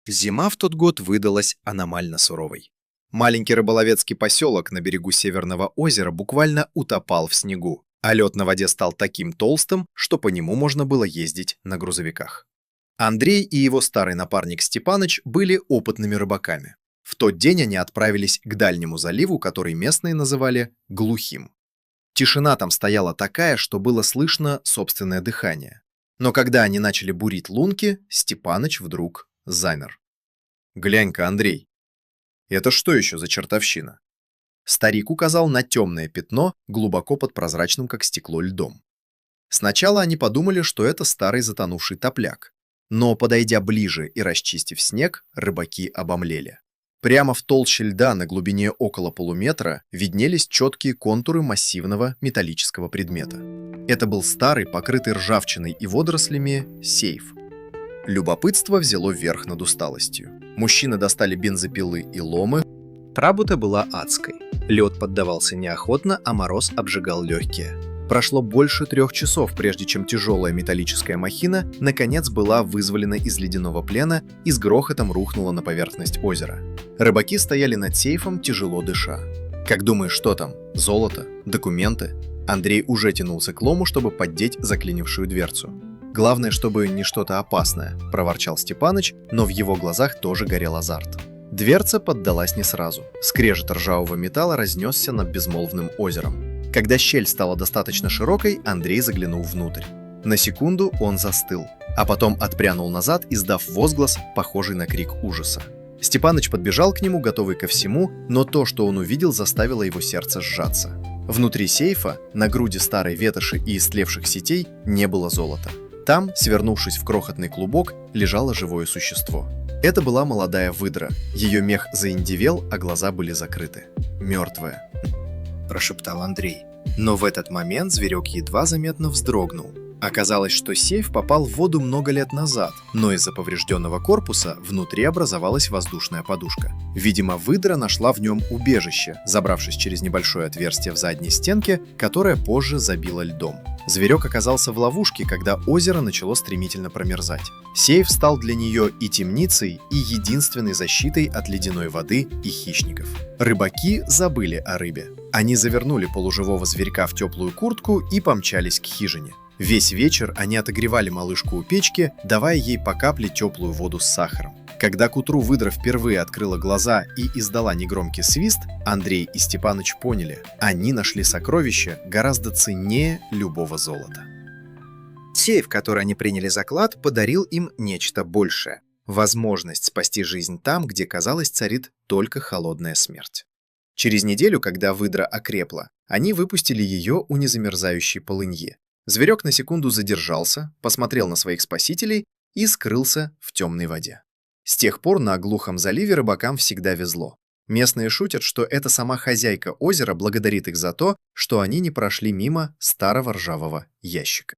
Зима в тот год выдалась аномально суровой. Маленький рыболовецкий поселок на берегу Северного озера буквально утопал в снегу, а лед на воде стал таким толстым, что по нему можно было ездить на грузовиках. Андрей и его старый напарник Степаныч были опытными рыбаками. В тот день они отправились к дальнему заливу, который местные называли Глухим. Тишина там стояла такая, что было слышно собственное дыхание. Но когда они начали бурить лунки, Степаныч вдруг замер. «Глянь-ка, Андрей, это что еще за чертовщина?» Старик указал на темное пятно, глубоко под прозрачным, как стекло, льдом. Сначала они подумали, что это старый затонувший топляк. Но, подойдя ближе и расчистив снег, рыбаки обомлели. Прямо в толще льда на глубине около полуметра виднелись четкие контуры массивного металлического предмета. Это был старый, покрытый ржавчиной и водорослями, сейф. Любопытство взяло верх над усталостью. Мужчины достали бензопилы и ломы. Работа была адской. Лед поддавался неохотно, а мороз обжигал легкие. Прошло больше 3 часов, прежде чем тяжелая металлическая махина наконец была вызволена из ледяного плена и с грохотом рухнула на поверхность озера. Рыбаки стояли над сейфом, тяжело дыша. «Как думаешь, что там? Золото? Документы?» Андрей уже тянулся к лому, чтобы поддеть заклинившую дверцу. «Главное, чтобы не что-то опасное», – проворчал Степаныч, но в его глазах тоже горел азарт. Дверца поддалась не сразу. Скрежет ржавого металла разнесся над безмолвным озером. Когда щель стала достаточно широкой, Андрей заглянул внутрь. На секунду он застыл, а потом отпрянул назад, издав возглас, похожий на крик ужаса. Степаныч подбежал к нему, готовый ко всему, но то, что он увидел, заставило его сердце сжаться. Внутри сейфа, на груди старой ветоши и истлевших сетей, не было золота. Там, свернувшись в крохотный клубок, лежало живое существо. Это была молодая выдра. Ее мех заиндевел, а глаза были закрыты. «Мертвая», – прошептал Андрей. Но в этот момент зверек едва заметно вздрогнул. Оказалось, что сейф попал в воду много лет назад, но из-за поврежденного корпуса внутри образовалась воздушная подушка. Видимо, выдра нашла в нем убежище, забравшись через небольшое отверстие в задней стенке, которое позже забило льдом. Зверек оказался в ловушке, когда озеро начало стремительно промерзать. Сейф стал для нее и темницей, и единственной защитой от ледяной воды и хищников. Рыбаки забыли о рыбе. Они завернули полуживого зверька в теплую куртку и помчались к хижине. Весь вечер они отогревали малышку у печки, давая ей по капле теплую воду с сахаром. Когда к утру выдра впервые открыла глаза и издала негромкий свист, Андрей и Степаныч поняли, они нашли сокровище гораздо ценнее любого золота. Сейф, который они приняли за клад, подарил им нечто большее – возможность спасти жизнь там, где, казалось, царит только холодная смерть. Через неделю, когда выдра окрепла, они выпустили ее у незамерзающей полыньи. Зверек на секунду задержался, посмотрел на своих спасителей и скрылся в темной воде. С тех пор на Глухом заливе рыбакам всегда везло. Местные шутят, что это сама хозяйка озера благодарит их за то, что они не прошли мимо старого ржавого ящика.